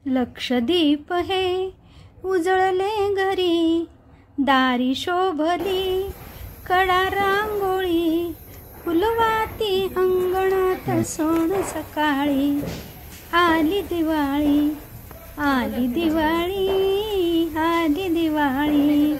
लक्षदीप हे उजळले घरी, दारी शोभली कडा रांगोळी, फुलवाती अंगणात सोन सकाळी, आली दिवाळी आली दिवाळी आली दिवाळी।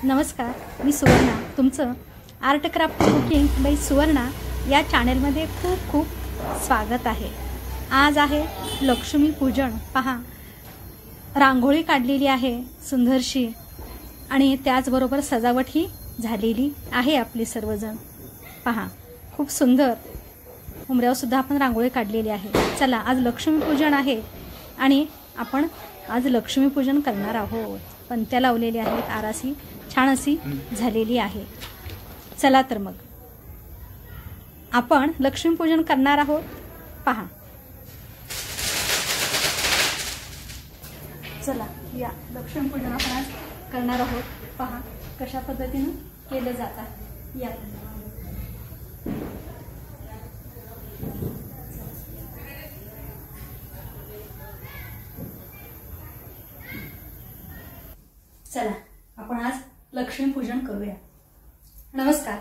नमस्कार, मी सुवर्णा, तुमचं art craft cooking by Suvarna या चॅनलमध्ये खूप खूप स्वागत आहे। आज आहे लक्ष्मी पूजन। पहा, रांगोळी काढलेली आहे सुंदरशी आणि त्याचबरोबर सजावट ही झालेली आहे आपली सर्वजण। पहा, खूप सुंदर उमऱ्यावर सुद्धा आपण रांगोळी काढलेली आहे। चला, आज लक्ष्मी पूजन आहे आणि आपण आज लक्ष्मी पूजन करणार आहोत। पंत्या लावलेली आहेत, आरासी छान अशी झालेली आहे। चला तर मग आपण लक्ष्मी पूजन करणार आहोत। पहा, चला या लक्ष्मी पूजन आपण आज करणार आहोत। पहा कशा पद्धतीने केलं जात आहे। या चला आपण आज लक्ष्मी पूजन करूया। नमस्कार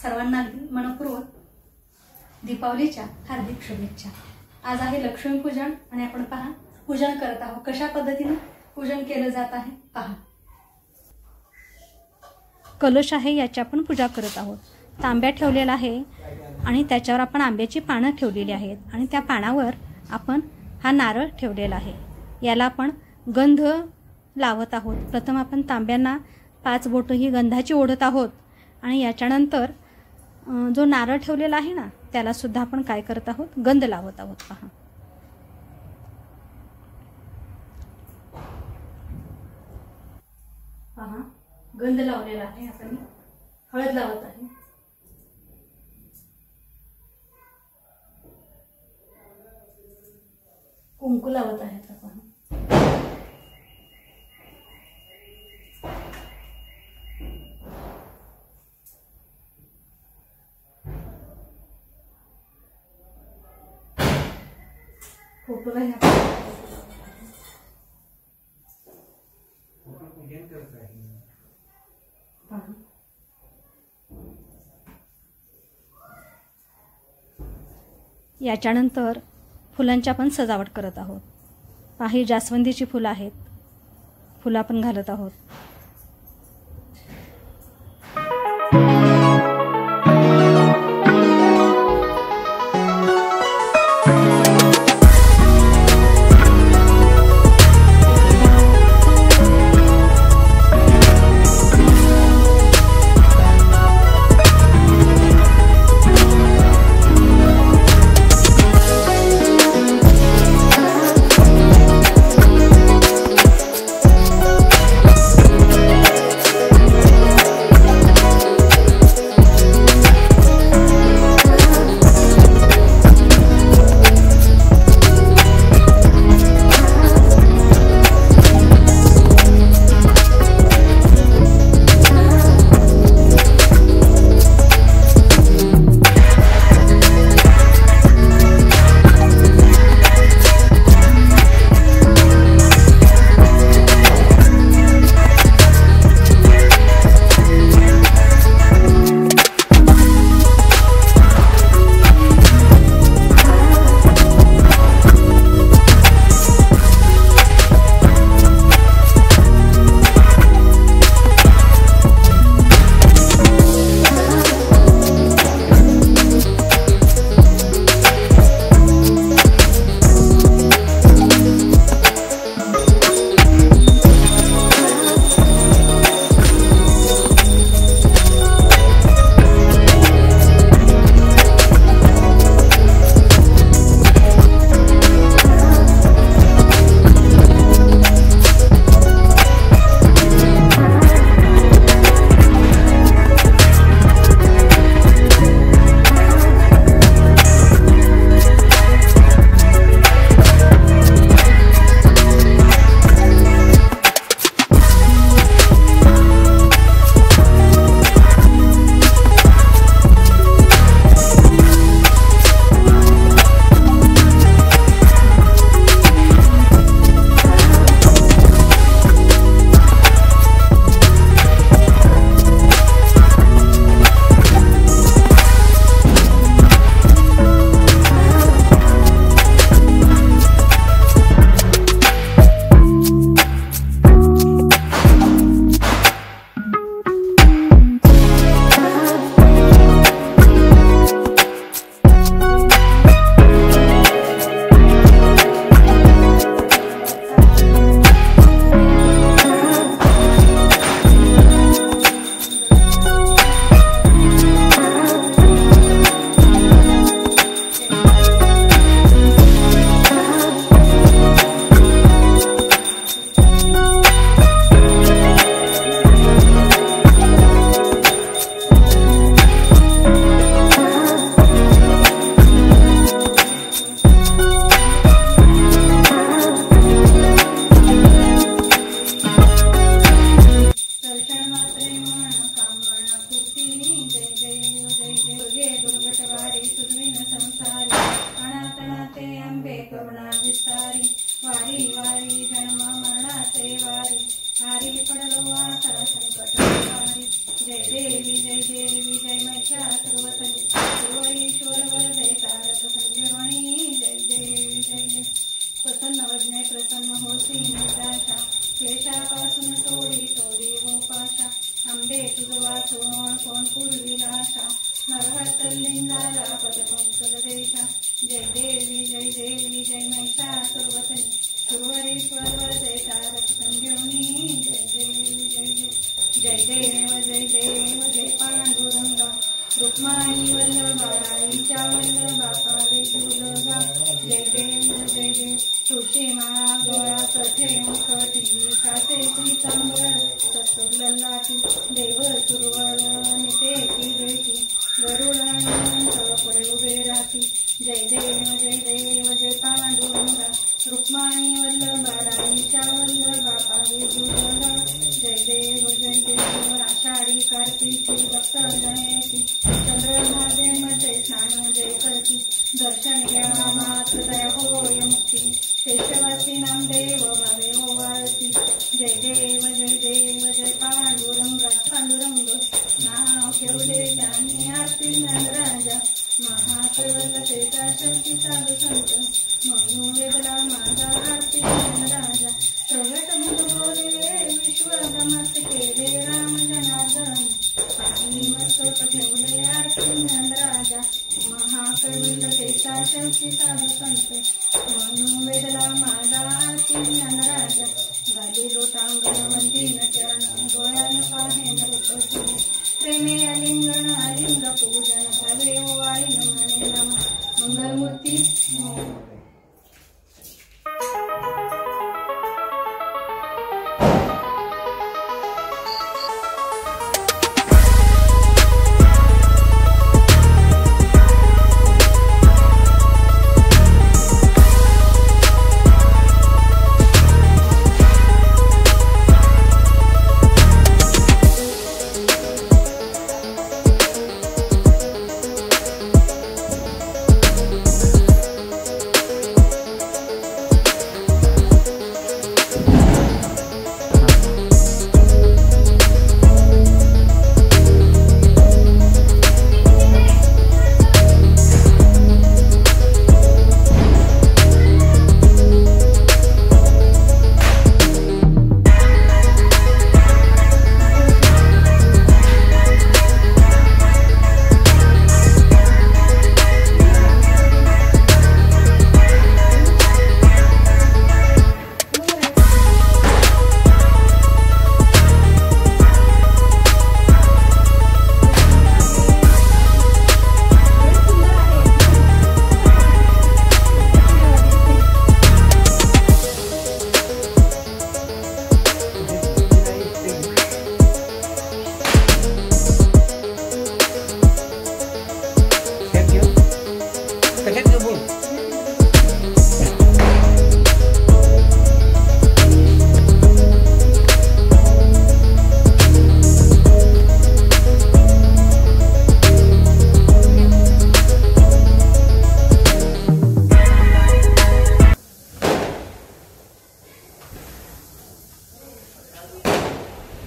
सर्वांना, मनपूर्वक दीपावलीच्या हार्दिक शुभेच्छा। आज आहे लक्ष्मी पूजन आणि आपण पहा पूजन करत आहोत। कशा पद्धतीने पूजन केलं जात आहे पहा। कलश आहे, याची आपण पूजा करत आहोत। तांब्या ठेवलेला आहे आणि त्याच्यावर आपण आंब्याची पानं ठेवलेली आहेत आणि त्या पानावर आपण हा नारळ ठेवलेला आहे। याला आपण गंध लावत आहोत। प्रथम आपण तांब्यांना 5 बोटं ही गंधाची ओढत आहोत आणि याच्यानंतर जो नारळ ठेवलेला आहे ना, त्याला सुद्धा आपण काय करत आहोत, गंध लावत आहोत। पहा, पहा गंध लावलेला आहे। आपण हळद लावत आहे। कुंकू लावत आहे। आता पहा, फोटोला याच्यानंतर फुलांच्या पण सजावट करत आहोत। काही जास्वंदीची फुलं आहेत, फुलं आपण घालत आहोत। सारी वारी वारी जन्म मरणाचे वारी हारी पडलो आता संकट वारी जय देवी जय महिषासुरवदनी सर्व ईश्वर वरदे तारक संजीवनी जय देवी जय प्रसन्न वज्ञे प्रसन्न होती निराशा क्लेशापासून तोडी हो पाशा आंबे तुझ वाचून कोण पूर्वीला आशा नरहरतलिंगाला पदपंकज देशा जय देवी जय महिषासुरवदनी सुरवरेश्वर वरदे तारक संजीवनी जय देवी जय देव जय पांडुरंगा रुक्माई वल्लभा राईच्या वल्लभा पावे जुलगा जय देव तुळशी माळा गोळा कथे मुखटी खाते पीतांबर ससुरलाटी देव सुरवळ निते की देती गरुडांत पुढे उभे राहती जय देव जय पांडुरंगा रुक्माई वल्लभा राईच्या वल्लभा पावे जुलगा जय देव आषाढी कार्तिकी भक्त गणेशी चंद्रभागेमध्ये स्नान जय करती दर्शन घ्या मात्र दया होय मुक्ती केशवासी नामदेव भावे ओवाळती जय देव जय पांडुरंग नाव ठेवले त्यांनी आरती ज्ञानराजा महाकैवल्यतेचा शक्ती साधू संत म्हणून वेदला माझा आरती ज्ञानराजा प्रगट मुद बोलले विश्वगमत केले राम जनार्दन पाणी मस्तक ठेवले आरती ज्ञानराजा महाकैवल्यतेचा शक्ती साधू संत म्हणून वेदला माझा आरती ज्ञानराजा गाली लोटांगण मंदिर चरण डोळ्यानं पाहे नरपती प्रेमे अलिंगण अलिंग पूजन भावे ओवाळी नमने नम मंगलमूर्ती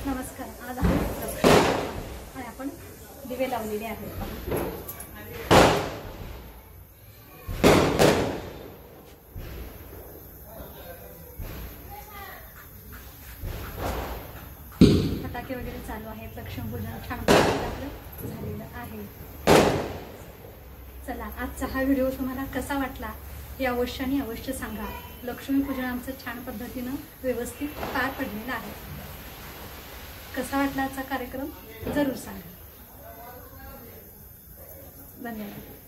नमस्कार. आज आणि आपण दिवे लावलेले आहेत. फटाके वगैरे चालू आहेत. लक्ष्मीपूजन छान प्रकारे झालेलं आहे. चला, आजचा हा व्हिडिओ तुम्हाला कसा वाटला हे अवश्य सांगा. लक्ष्मीपूजन आमचं छान पद्धतीनं व्यवस्थित पार पडलेलं आहे. कसा वाटला आजचा कार्यक्रम जरूर सांगा. धन्यवाद.